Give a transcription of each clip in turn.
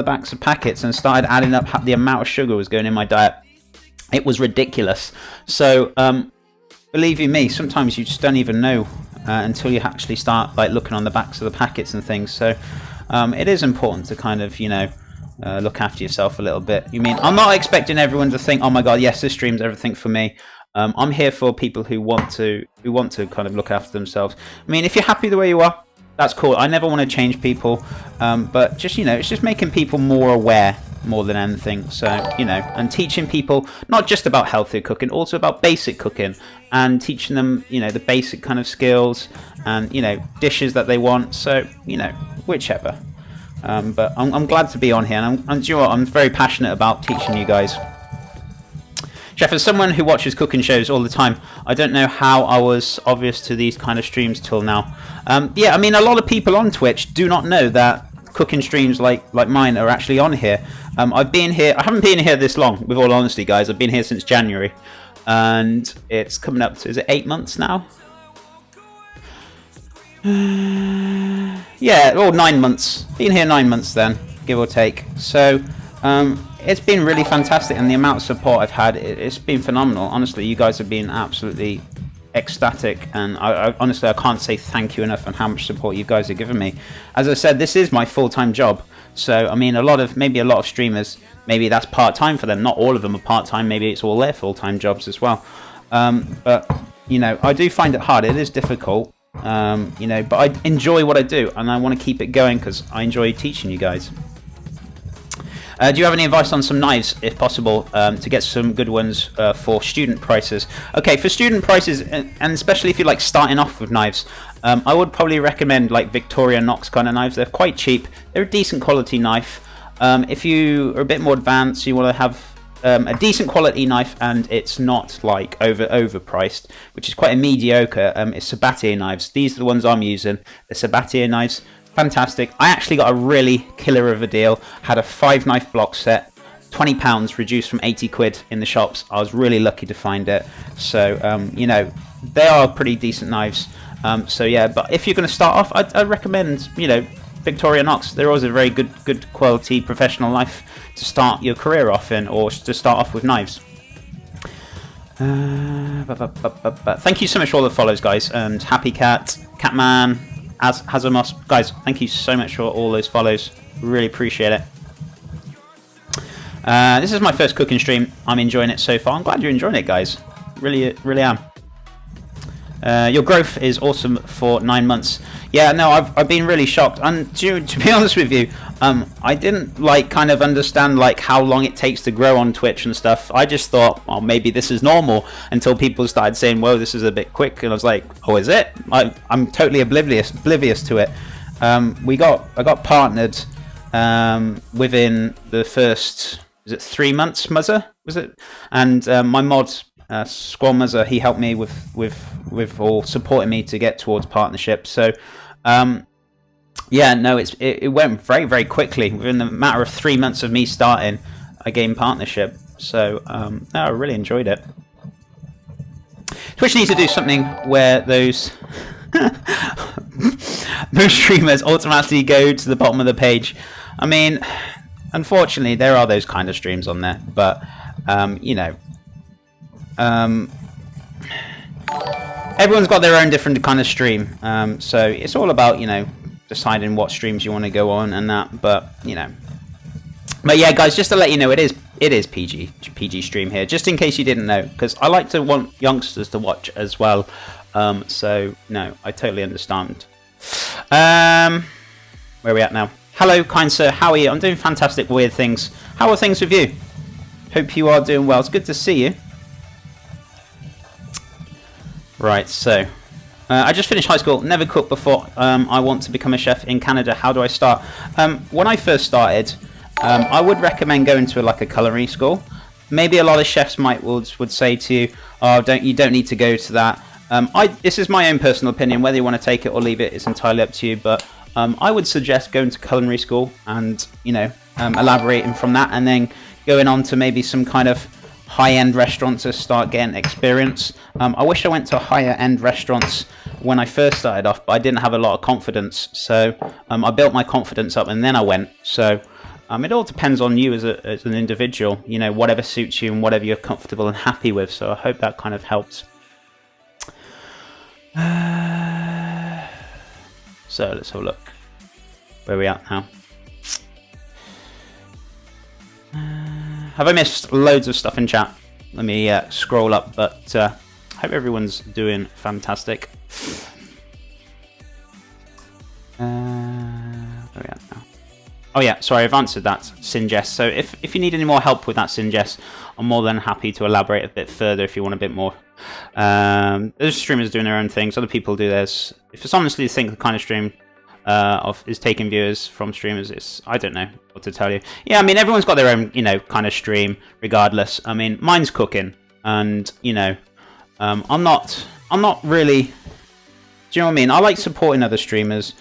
the backs of packets and started adding up the amount of sugar was going in my diet. It was ridiculous. So believe you me, sometimes you just don't even know until you actually start like looking on the backs of the packets and things. So it is important to kind of, you know, look after yourself a little bit. You mean, I'm not expecting everyone to think, oh my god, yes, this stream's everything for me. I'm here for people who want to kind of look after themselves. I mean, if you're happy the way you are, that's cool. I never want to change people, but just, you know, it's just making people more aware more than anything. So, you know, and teaching people not just about healthier cooking, also about basic cooking, and teaching them, you know, the basic kind of skills and, you know, dishes that they want. So, you know, whichever. But I'm glad to be on here, and do you know what? I'm very passionate about teaching you guys. Chef, as someone who watches cooking shows all the time, I don't know how I was obvious to these kind of streams till now. Yeah, I mean, a lot of people on Twitch do not know that cooking streams like mine are actually on here. I've been here, I haven't been here this long, with all honesty, guys. I've been here since January, and it's coming up to, is it 8 months now? Yeah, or 9 months. Been here 9 months then, give or take. So, it's been really fantastic, and the amount of support I've had, it's been phenomenal. Honestly, you guys have been absolutely ecstatic, and I honestly, I can't say thank you enough on how much support you guys have given me. As I said, this is my full-time job. So, I mean, maybe a lot of streamers, maybe that's part-time for them. Not all of them are part-time. Maybe it's all their full-time jobs as well. But, you know, I do find it hard. It is difficult, you know, but I enjoy what I do, and I want to keep it going because I enjoy teaching you guys. Do you have any advice on some knives, if possible, to get some good ones for student prices? Okay, for student prices, and especially if you're like starting off with knives, I would probably recommend like Victorinox kind of knives. They're quite cheap. They're a decent quality knife. If you are a bit more advanced, you want to have a decent quality knife, and it's not like overpriced, which is quite a mediocre. It's Sabatier knives. These are the ones I'm using. The Sabatier knives. Fantastic. I actually got a really killer of a deal. Had a 5-knife block set, £20 reduced from 80 quid in the shops. I was really lucky to find it. So, you know, they are pretty decent knives. So yeah, but if you're going to start off, I'd recommend, you know, Victorinox. They're always a very good quality professional knife to start your career off in, or to start off with knives. Thank you so much for all the follows, guys, and Happy Cat, Catman, Hazamos, guys, thank you so much for all those follows. Really appreciate it. This is my first cooking stream. I'm enjoying it so far. I'm glad you're enjoying it, guys. Really am. Your growth is awesome for 9 months. Yeah, no, I've been really shocked. And to be honest with you, I didn't like kind of understand like how long it takes to grow on Twitch and stuff. I just thought, well, maybe this is normal, until people started saying, whoa, this is a bit quick, and I was like, oh, is it? I'm totally oblivious to it. I got partnered within the first, is it 3 months, Muzzer? Was it? And my mod, Squall Muzzer, he helped me with or supporting me to get towards partnership. So yeah, no, it went very quickly. Within the matter of 3 months of me starting, I gained partnership. So no, I really enjoyed it. Twitch needs to do something where those those streamers automatically go to the bottom of the page. I mean, unfortunately, there are those kind of streams on there, but you know, everyone's got their own different kind of stream, so it's all about, you know, deciding what streams you want to go on and that. But you know, but yeah, guys, just to let you know, it is PG stream here, just in case you didn't know, because I like to want youngsters to watch as well. So no, I totally understand. Where are we at now? Hello, kind sir, how are you? I'm doing fantastic, weird things. How are things with you? Hope you are doing well. It's good to see you. Right, so I just finished high school, never cooked before. I want to become a chef in Canada. How do I start? When I first started, I would recommend going to like a culinary school. Maybe a lot of chefs would say to you, "Oh, you don't need to go to that." This is my own personal opinion. Whether you want to take it or leave it, it's entirely up to you. But I would suggest going to culinary school and, you know, elaborating from that, and then going on to maybe some kind of high-end restaurants to start getting experience. I wish I went to higher-end restaurants when I first started off, but I didn't have a lot of confidence. So I built my confidence up, and then I went. So it all depends on you as an individual, you know, whatever suits you and whatever you're comfortable and happy with. So I hope that kind of helps. So let's have a look. Where are we at now? Have I missed loads of stuff in chat? Let me scroll up, but I hope everyone's doing fantastic. Where are we at now? Oh yeah, sorry, I've answered that, Sinjess. So if you need any more help with that, Sinjess, I'm more than happy to elaborate a bit further if you want a bit more. There's streamers doing their own things, other people do theirs. If it's honestly think the kind of stream is taking viewers from streamers, I don't know what to tell you. Yeah, I mean, everyone's got their own, you know, kind of stream regardless. I mean, mine's cooking, and you know, I'm not really, do you know what I mean? I like supporting other streamers.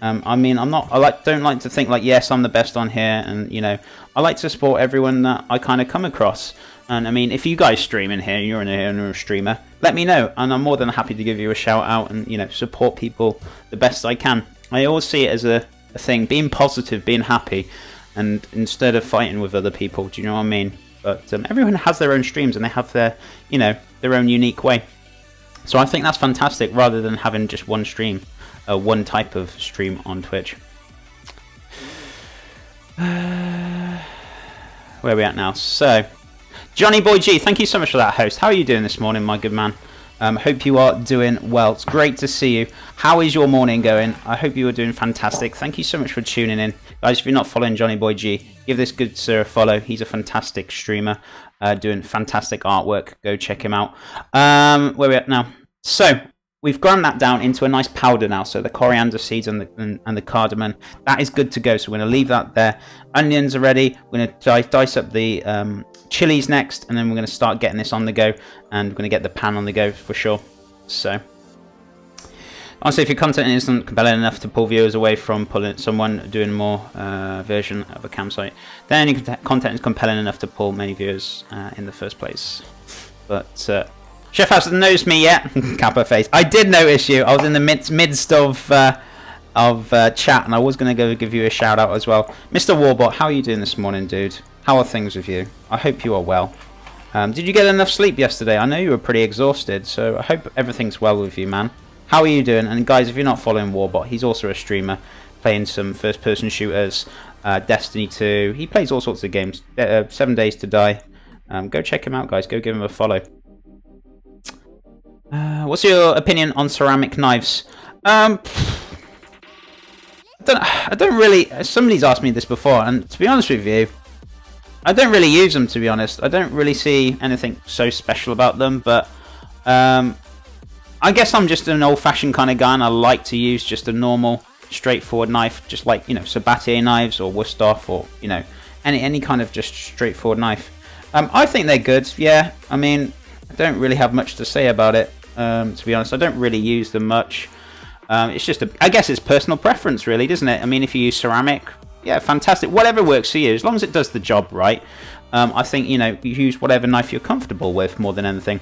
I mean, don't like to think like, yes, I'm the best on here, and you know, I like to support everyone that I kind of come across. And I mean, if you guys stream in here, you're a streamer, let me know, and I'm more than happy to give you a shout out and, you know, support people the best I can. I always see it as a thing, being positive, being happy, and instead of fighting with other people. Do you know what I mean? But everyone has their own streams, and they have their, you know, their own unique way. So I think that's fantastic, rather than having just one stream, one type of stream on Twitch. Where are we at now? So, Johnny Boy G, thank you so much for that, host. How are you doing this morning, my good man? Hope you are doing well. It's great to see you. How is your morning going? I hope you are doing fantastic. Thank you so much for tuning in. Guys, if you're not following Johnny Boy G, give this good sir a follow. He's a fantastic streamer, doing fantastic artwork. Go check him out. Where are we at now? So, we've ground that down into a nice powder now. So the coriander seeds and the cardamom, that is good to go. So we're going to leave that there. Onions are ready. We're going to dice up the chilies next, and then we're going to start getting this on the go, and we're going to get the pan on the go for sure. So honestly, if your content isn't compelling enough to pull viewers away from someone doing more version of a campsite, then your content is compelling enough to pull many viewers in the first place. But Chef hasn't noticed me yet. Kappa face. I did notice you. I was in the midst of chat, and I was going to go give you a shout out as well. Mr. Warbot, how are you doing this morning, dude? How are things with you? I hope you are well. Did you get enough sleep yesterday? I know you were pretty exhausted, so I hope everything's well with you, man. How are you doing? And guys, if you're not following Warbot, he's also a streamer, playing some first-person shooters, Destiny 2. He plays all sorts of games. 7 Days to Die. Go check him out, guys. Go give him a follow. What's your opinion on ceramic knives? I don't really. Somebody's asked me this before, and to be honest with you, I don't really use them. To be honest, I don't really see anything so special about them. But I guess I'm just an old-fashioned kind of guy, and I like to use just a normal, straightforward knife, just like, you know, Sabatier knives or Wusthof, or, you know, any kind of just straightforward knife. I think they're good. Yeah, I mean, I don't really have much to say about it. To be honest, I don't really use them much. It's just I guess it's personal preference, really, doesn't it? I mean, if you use ceramic, yeah, fantastic. Whatever works for you, as long as it does the job right. I think, you know, you use whatever knife you're comfortable with more than anything.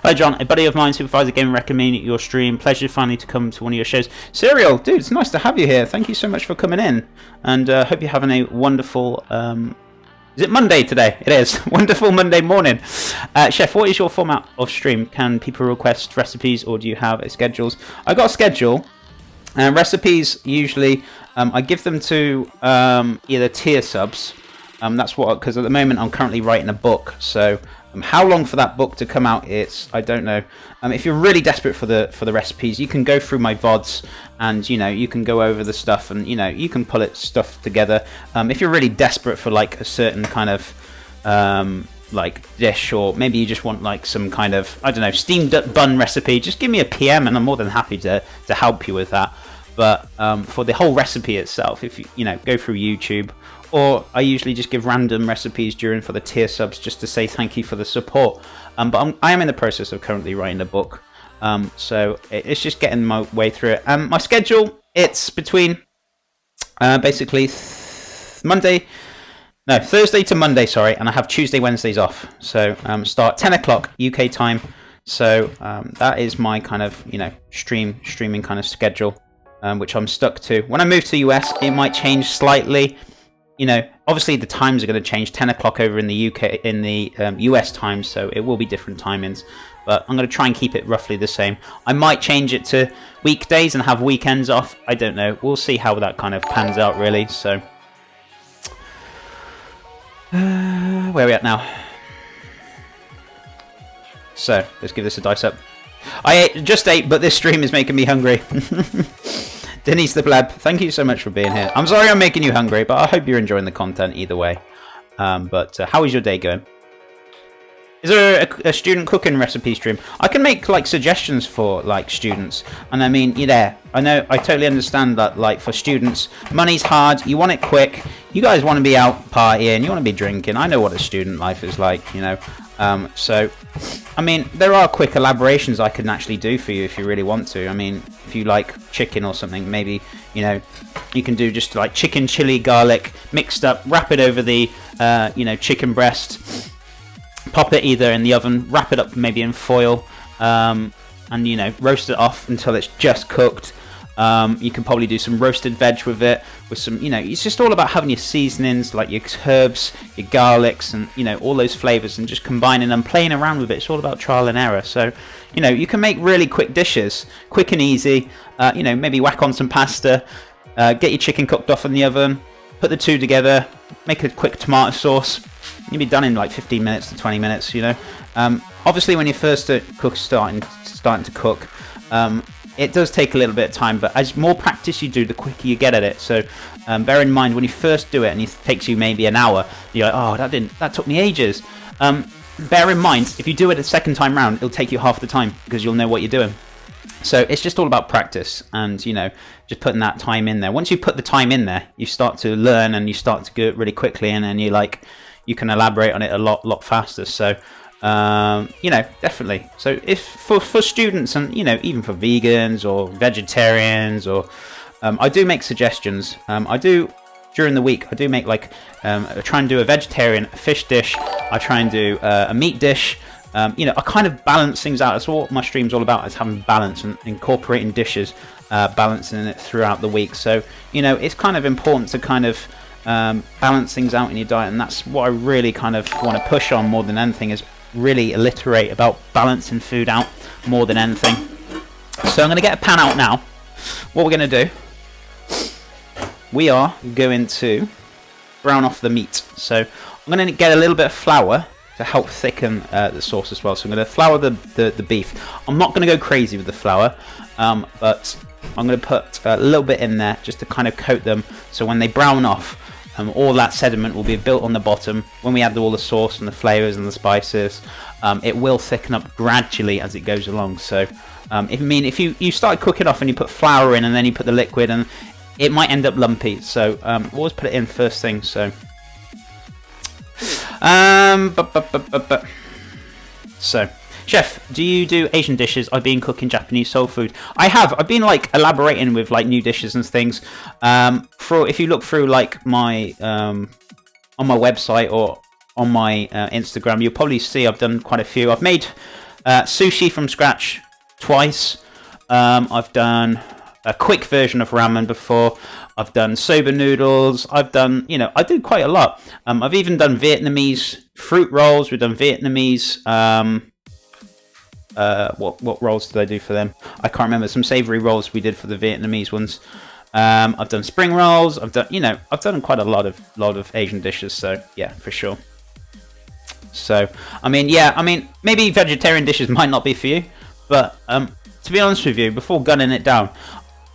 Hello, John. A buddy of mine, Supervisor Game, recommended your stream. Pleasure finally to come to one of your shows. Serial, dude, it's nice to have you here. Thank you so much for coming in, and hope you're having a wonderful. Is it Monday today? It is. Wonderful Monday morning. Chef, what is your format of stream? Can people request recipes, or do you have a schedules? I got a schedule. Recipes, usually, I give them to either tier subs. That's what, because at the moment I'm currently writing a book. So how long for that book to come out, I don't know. If you're really desperate for the recipes, you can go through my VODs, and, you know, you can go over the stuff, and, you know, you can pull stuff together. If you're really desperate for like a certain kind of like dish, or maybe you just want like some kind of, I don't know, steamed bun recipe, just give me a PM, and I'm more than happy to help you with that. But for the whole recipe itself, if you know, go through YouTube. Or I usually just give random recipes for the tier subs, just to say thank you for the support. But I am in the process of currently writing a book, so it's just getting my way through it. My schedule, it's between basically Thursday to Monday, sorry, and I have Tuesday, Wednesdays off. So start 10 o'clock UK time. So that is my kind of, you know, streaming kind of schedule, which I'm stuck to. When I move to the US, it might change slightly. you know, obviously the times are going to change. 10 o'clock over in the UK, in the US time, so it will be different timings. But I'm going to try and keep it roughly the same. I might change it to weekdays and have weekends off. I don't know. We'll see how that kind of pans out, really. So, where are we at now? So, let's give this a dice up. I just ate, but this stream is making me hungry. Denise the Blab, thank you so much for being here. I'm sorry I'm making you hungry, but I hope you're enjoying the content either way. But how is your day going? Is there a student cooking recipe stream? I can make like suggestions for like students, and I mean, I know, I totally understand that. Like for students, money's hard. You want it quick. You guys want to be out partying. You want to be drinking. I know what a student life is like, you know. So, I mean, there are quick elaborations I can actually do for you if you really want to. I mean, if you like chicken or something, maybe, you know, you can do just like chicken, chili, garlic, mixed up, wrap it over the, you know, chicken breast, pop it either in the oven, wrap it up maybe in foil, and, you know, roast it off until it's just cooked. You can probably do some roasted veg with it, with some, you know, it's just all about having your seasonings, like your herbs, your garlics, and, you know, all those flavors, and just combining them, playing around with it. It's all about trial and error. So, you know, you can make really quick dishes, quick and easy. You know, maybe whack on some pasta, get your chicken cooked off in the oven, put the two together, make a quick tomato sauce. You'll be done in like 15 minutes to 20 minutes, you know. Obviously, when you're first starting to cook, it does take a little bit of time, but as more practice you do, the quicker you get at it. So bear in mind, when you first do it and it takes you maybe an hour, you're like, oh, that took me ages. Bear in mind, if you do it a second time round, it'll take you half the time because you'll know what you're doing. So it's just all about practice and, you know, just putting that time in there. Once you put the time in there, you start to learn and you start to do it really quickly, and then you can elaborate on it a lot faster. So you know, definitely. So if for students, and, you know, even for vegans or vegetarians, or I do make suggestions. I do during the week. I do make like I try and do a vegetarian fish dish. I try and do a meat dish. You know, I kind of balance things out. That's what my stream's all about, is having balance and incorporating dishes, balancing it throughout the week. So, you know, it's kind of important to kind of balance things out in your diet, and that's what I really kind of want to push on more than anything, is really alliterate about balancing food out more than anything. So I'm going to get a pan out now. What we're going to do, we are going to brown off the meat. So I'm going to get a little bit of flour to help thicken the sauce as well. So I'm going to flour the beef. I'm not going to go crazy with the flour, but I'm going to put a little bit in there just to kind of coat them, so when they brown off, all that sediment will be built on the bottom. When we add all the sauce and the flavors and the spices, it will thicken up gradually as it goes along. So if you start cooking off and you put flour in and then you put the liquid, and it might end up lumpy. So always put it in first thing. So so chef, do you do Asian dishes? I've been cooking Japanese soul food. I've been like elaborating with like new dishes and things. If you look through like my on my website or on my Instagram, you'll probably see I've done quite a few. I've made sushi from scratch twice. I've done a quick version of ramen before. I've done soba noodles. I've done, you know, I do quite a lot. I've even done Vietnamese fruit rolls. We've done Vietnamese. What rolls did I do for them? I can't remember. Some savory rolls we did for the Vietnamese ones. I've done spring rolls. I've done quite a lot of Asian dishes. So yeah, for sure. So I mean, maybe vegetarian dishes might not be for you, but to be honest with you, before gunning it down,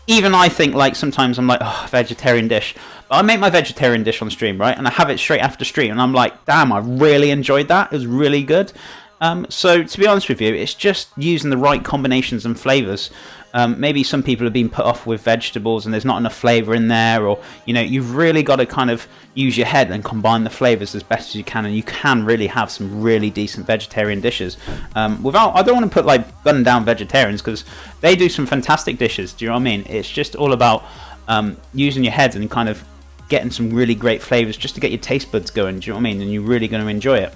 even I think, like, sometimes I'm like, oh, vegetarian dish. But I make my vegetarian dish on stream, right? And I have it straight after stream, and I'm like, damn, I really enjoyed that. It was really good. So to be honest with you, it's just using the right combinations and flavors. Maybe some people have been put off with vegetables and there's not enough flavor in there, or, you know, you've really got to kind of use your head and combine the flavors as best as you can, and you can really have some really decent vegetarian dishes. I don't want to put like gun down vegetarians, because they do some fantastic dishes. Do you know what I mean? It's just all about using your head and kind of getting some really great flavors just to get your taste buds going. Do you know what I mean? And you're really going to enjoy it.